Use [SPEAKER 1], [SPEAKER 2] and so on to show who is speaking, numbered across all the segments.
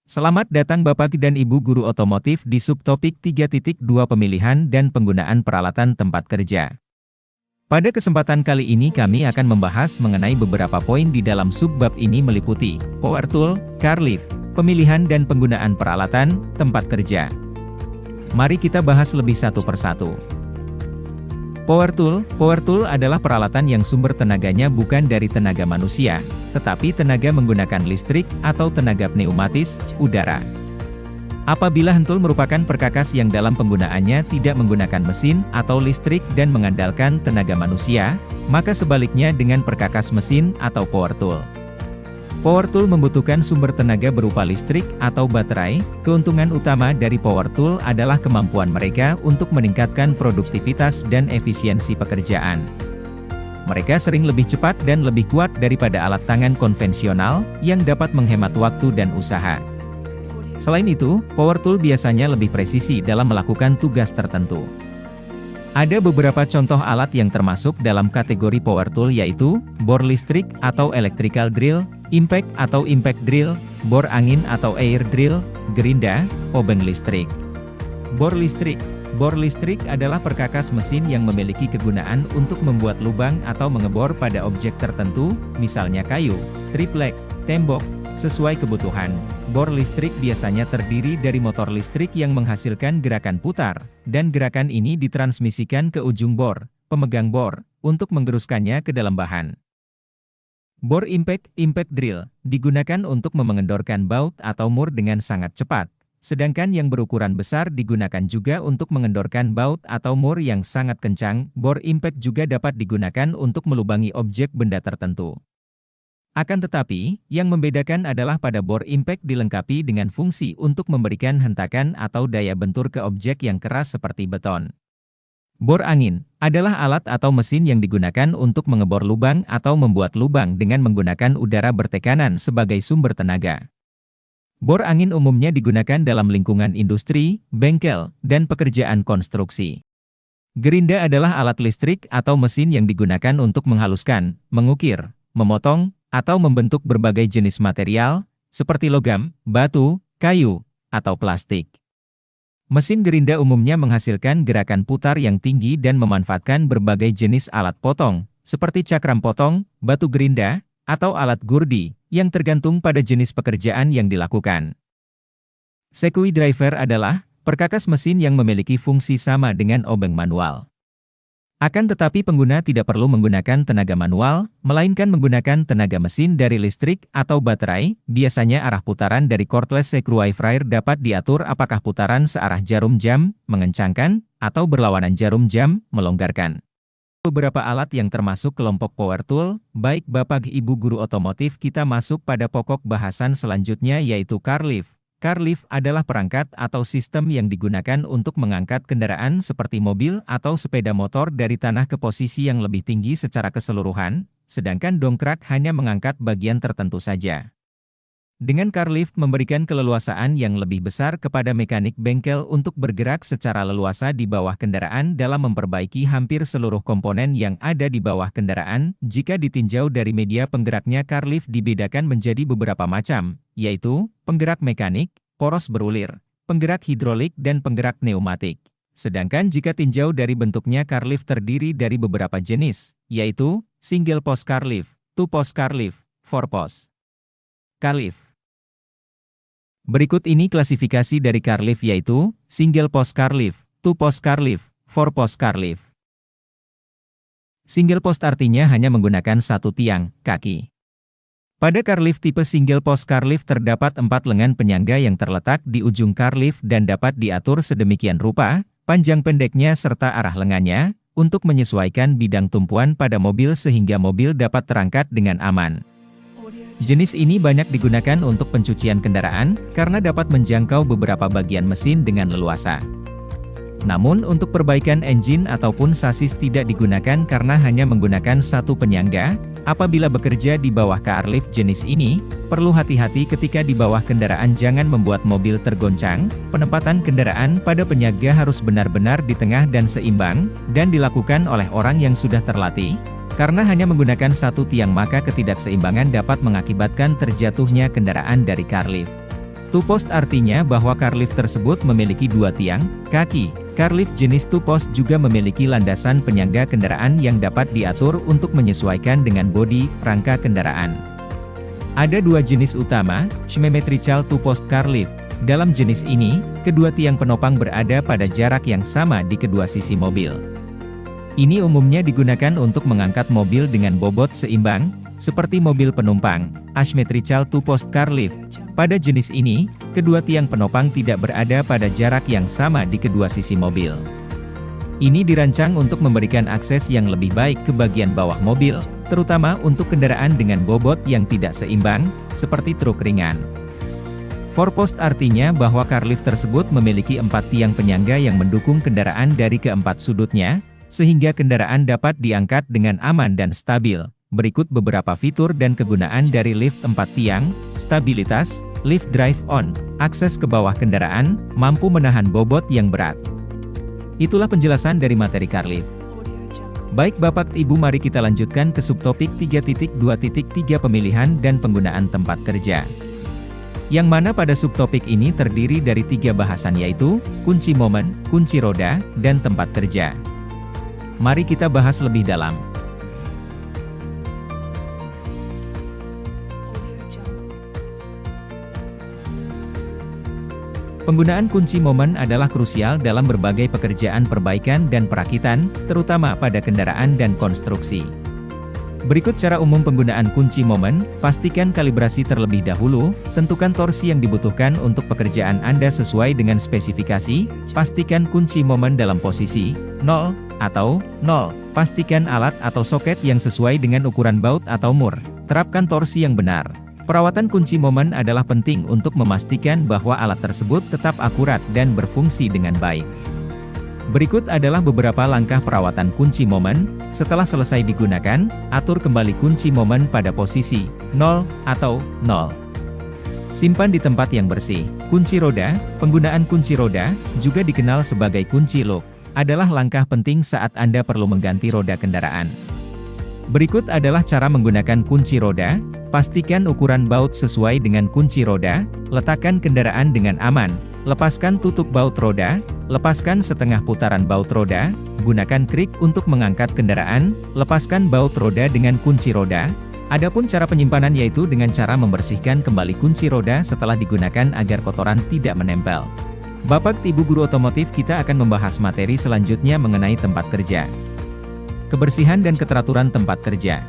[SPEAKER 1] Selamat datang Bapak dan Ibu guru otomotif di subtopik 3.2 pemilihan dan penggunaan peralatan tempat kerja. Pada kesempatan kali ini kami akan membahas mengenai beberapa poin di dalam subbab ini meliputi power tool, car lift, pemilihan dan penggunaan peralatan tempat kerja. Mari kita bahas lebih satu persatu. Power tool adalah peralatan yang sumber tenaganya bukan dari tenaga manusia, tetapi tenaga menggunakan listrik atau tenaga pneumatis, udara. Apabila hentul merupakan perkakas yang dalam penggunaannya tidak menggunakan mesin atau listrik dan mengandalkan tenaga manusia, maka sebaliknya dengan perkakas mesin atau power tool. Power tool membutuhkan sumber tenaga berupa listrik atau baterai. Keuntungan utama dari power tool adalah kemampuan mereka untuk meningkatkan produktivitas dan efisiensi pekerjaan. Mereka sering lebih cepat dan lebih kuat daripada alat tangan konvensional yang dapat menghemat waktu dan usaha. Selain itu, power tool biasanya lebih presisi dalam melakukan tugas tertentu. Ada beberapa contoh alat yang termasuk dalam kategori power tool yaitu bor listrik atau electrical drill, impact atau impact drill, bor angin atau air drill, gerinda, obeng listrik. Bor listrik adalah perkakas mesin yang memiliki kegunaan untuk membuat lubang atau mengebor pada objek tertentu, misalnya kayu, triplek, tembok, sesuai kebutuhan. Bor listrik biasanya terdiri dari motor listrik yang menghasilkan gerakan putar, dan gerakan ini ditransmisikan ke ujung bor, pemegang bor, untuk menggeruskannya ke dalam bahan. Bor impact drill, digunakan untuk mengendorkan baut atau mur dengan sangat cepat, sedangkan yang berukuran besar digunakan juga untuk mengendorkan baut atau mur yang sangat kencang. Bor impact juga dapat digunakan untuk melubangi objek benda tertentu. Akan tetapi, yang membedakan adalah pada bor impact dilengkapi dengan fungsi untuk memberikan hentakan atau daya bentur ke objek yang keras seperti beton. Bor angin adalah alat atau mesin yang digunakan untuk mengebor lubang atau membuat lubang dengan menggunakan udara bertekanan sebagai sumber tenaga. Bor angin umumnya digunakan dalam lingkungan industri, bengkel, dan pekerjaan konstruksi. Gerinda adalah alat listrik atau mesin yang digunakan untuk menghaluskan, mengukir, memotong, atau membentuk berbagai jenis material, seperti logam, batu, kayu, atau plastik. Mesin gerinda umumnya menghasilkan gerakan putar yang tinggi dan memanfaatkan berbagai jenis alat potong, seperti cakram potong, batu gerinda, atau alat gurdi, yang tergantung pada jenis pekerjaan yang dilakukan. Screwdriver adalah perkakas mesin yang memiliki fungsi sama dengan obeng manual. Akan tetapi pengguna tidak perlu menggunakan tenaga manual, melainkan menggunakan tenaga mesin dari listrik atau baterai. Biasanya arah putaran dari cordless screwdriver dapat diatur apakah putaran searah jarum jam, mengencangkan, atau berlawanan jarum jam, melonggarkan. Beberapa alat yang termasuk kelompok power tool. Baik Bapak Ibu guru otomotif, kita masuk pada pokok bahasan selanjutnya yaitu car lift. Car lift adalah perangkat atau sistem yang digunakan untuk mengangkat kendaraan seperti mobil atau sepeda motor dari tanah ke posisi yang lebih tinggi secara keseluruhan, sedangkan dongkrak hanya mengangkat bagian tertentu saja. Dengan car lift memberikan keleluasaan yang lebih besar kepada mekanik bengkel untuk bergerak secara leluasa di bawah kendaraan dalam memperbaiki hampir seluruh komponen yang ada di bawah kendaraan. Jika ditinjau dari media penggeraknya, car lift dibedakan menjadi beberapa macam, yaitu penggerak mekanik, poros berulir, penggerak hidrolik dan penggerak pneumatik. Sedangkan jika tinjau dari bentuknya, car lift terdiri dari beberapa jenis, yaitu single post car lift, two post car lift, four post car lift. Berikut ini klasifikasi dari car lift yaitu single post car lift, two post car lift, four post car lift. Single post artinya hanya menggunakan satu tiang kaki. Pada car lift tipe single post car lift terdapat 4 lengan penyangga yang terletak di ujung car lift dan dapat diatur sedemikian rupa, panjang pendeknya serta arah lengannya, untuk menyesuaikan bidang tumpuan pada mobil sehingga mobil dapat terangkat dengan aman. Jenis ini banyak digunakan untuk pencucian kendaraan, karena dapat menjangkau beberapa bagian mesin dengan leluasa. Namun untuk perbaikan engine ataupun sasis tidak digunakan karena hanya menggunakan satu penyangga. Apabila bekerja di bawah car lift jenis ini, perlu hati-hati ketika di bawah kendaraan jangan membuat mobil tergoncang. Penempatan kendaraan pada penyangga harus benar-benar di tengah dan seimbang, dan dilakukan oleh orang yang sudah terlatih. Karena hanya menggunakan satu tiang maka ketidakseimbangan dapat mengakibatkan terjatuhnya kendaraan dari car lift. Two post artinya bahwa car lift tersebut memiliki dua tiang kaki. Car lift jenis two post juga memiliki landasan penyangga kendaraan yang dapat diatur untuk menyesuaikan dengan bodi, rangka kendaraan. Ada dua jenis utama, symmetrical two post car lift. Dalam jenis ini, kedua tiang penopang berada pada jarak yang sama di kedua sisi mobil. Ini umumnya digunakan untuk mengangkat mobil dengan bobot seimbang, seperti mobil penumpang, asymmetrical two post car lift. Pada jenis ini, kedua tiang penopang tidak berada pada jarak yang sama di kedua sisi mobil. Ini dirancang untuk memberikan akses yang lebih baik ke bagian bawah mobil, terutama untuk kendaraan dengan bobot yang tidak seimbang, seperti truk ringan. Four post artinya bahwa car lift tersebut memiliki 4 tiang penyangga yang mendukung kendaraan dari keempat sudutnya, sehingga kendaraan dapat diangkat dengan aman dan stabil. Berikut beberapa fitur dan kegunaan dari lift 4 tiang, stabilitas, lift drive on, akses ke bawah kendaraan, mampu menahan bobot yang berat. Itulah penjelasan dari materi car lift. Baik Bapak Ibu, mari kita lanjutkan ke subtopik 3.2.3 pemilihan dan penggunaan tempat kerja. Yang mana pada subtopik ini terdiri dari 3 bahasan, yaitu kunci momen, kunci roda, dan tempat kerja. Mari kita bahas lebih dalam. Penggunaan kunci momen adalah krusial dalam berbagai pekerjaan perbaikan dan perakitan, terutama pada kendaraan dan konstruksi. Berikut cara umum penggunaan kunci momen. Pastikan kalibrasi terlebih dahulu, tentukan torsi yang dibutuhkan untuk pekerjaan Anda sesuai dengan spesifikasi, pastikan kunci momen dalam posisi 0 atau 0, pastikan alat atau soket yang sesuai dengan ukuran baut atau mur, terapkan torsi yang benar. Perawatan kunci momen adalah penting untuk memastikan bahwa alat tersebut tetap akurat dan berfungsi dengan baik. Berikut adalah beberapa langkah perawatan kunci momen. Setelah selesai digunakan, atur kembali kunci momen pada posisi 0 atau 0. Simpan di tempat yang bersih. Kunci roda. Penggunaan kunci roda, juga dikenal sebagai kunci lock, adalah langkah penting saat Anda perlu mengganti roda kendaraan. Berikut adalah cara menggunakan kunci roda. Pastikan ukuran baut sesuai dengan kunci roda, letakkan kendaraan dengan aman, lepaskan tutup baut roda, lepaskan setengah putaran baut roda, gunakan krik untuk mengangkat kendaraan, lepaskan baut roda dengan kunci roda. Adapun cara penyimpanan yaitu dengan cara membersihkan kembali kunci roda setelah digunakan agar kotoran tidak menempel. Bapak Ibu guru otomotif, kita akan membahas materi selanjutnya mengenai tempat kerja. Kebersihan dan keteraturan tempat kerja.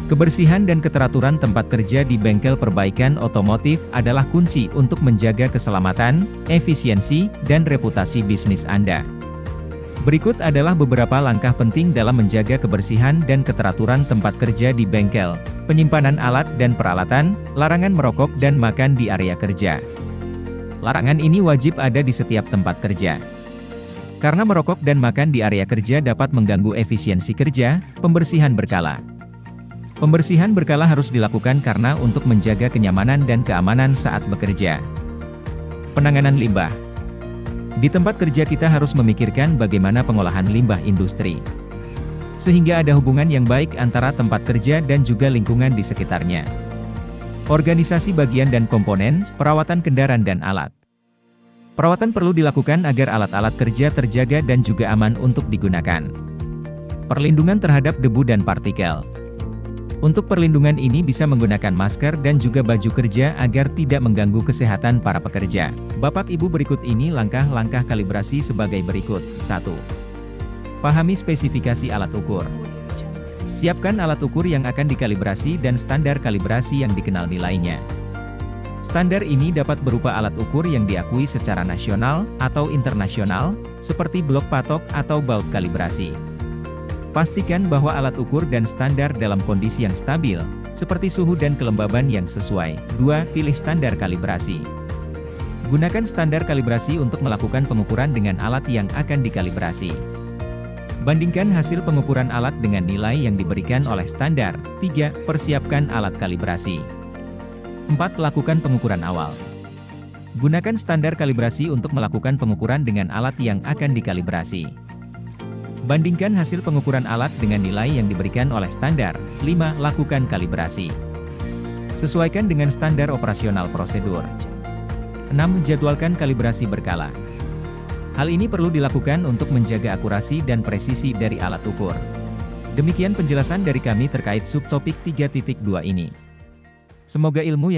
[SPEAKER 1] Kebersihan dan keteraturan tempat kerja di bengkel perbaikan otomotif adalah kunci untuk menjaga keselamatan, efisiensi, dan reputasi bisnis Anda. Berikut adalah beberapa langkah penting dalam menjaga kebersihan dan keteraturan tempat kerja di bengkel: penyimpanan alat dan peralatan, larangan merokok dan makan di area kerja. Larangan ini wajib ada di setiap tempat kerja. Karena merokok dan makan di area kerja dapat mengganggu efisiensi kerja, pembersihan berkala. Pembersihan berkala harus dilakukan karena untuk menjaga kenyamanan dan keamanan saat bekerja. Penanganan limbah. Di tempat kerja kita harus memikirkan bagaimana pengolahan limbah industri, sehingga ada hubungan yang baik antara tempat kerja dan juga lingkungan di sekitarnya. Organisasi bagian dan komponen, perawatan kendaraan dan alat. Perawatan perlu dilakukan agar alat-alat kerja terjaga dan juga aman untuk digunakan. Perlindungan terhadap debu dan partikel. Untuk perlindungan ini bisa menggunakan masker dan juga baju kerja agar tidak mengganggu kesehatan para pekerja. Bapak Ibu, berikut ini langkah-langkah kalibrasi sebagai berikut. 1. Pahami spesifikasi alat ukur. Siapkan alat ukur yang akan dikalibrasi dan standar kalibrasi yang dikenal nilainya. Standar ini dapat berupa alat ukur yang diakui secara nasional atau internasional, seperti blok patok atau baut kalibrasi. Pastikan bahwa alat ukur dan standar dalam kondisi yang stabil, seperti suhu dan kelembaban yang sesuai. 2. Pilih standar kalibrasi. Gunakan standar kalibrasi untuk melakukan pengukuran dengan alat yang akan dikalibrasi. Bandingkan hasil pengukuran alat dengan nilai yang diberikan oleh standar. 3. Persiapkan alat kalibrasi. 4. Lakukan pengukuran awal. Gunakan standar kalibrasi untuk melakukan pengukuran dengan alat yang akan dikalibrasi. Bandingkan hasil pengukuran alat dengan nilai yang diberikan oleh standar. 5. Lakukan kalibrasi. Sesuaikan dengan standar operasional prosedur. 6. Jadwalkan kalibrasi berkala. Hal ini perlu dilakukan untuk menjaga akurasi dan presisi dari alat ukur. Demikian penjelasan dari kami terkait subtopik 3.2 ini. Semoga ilmu yang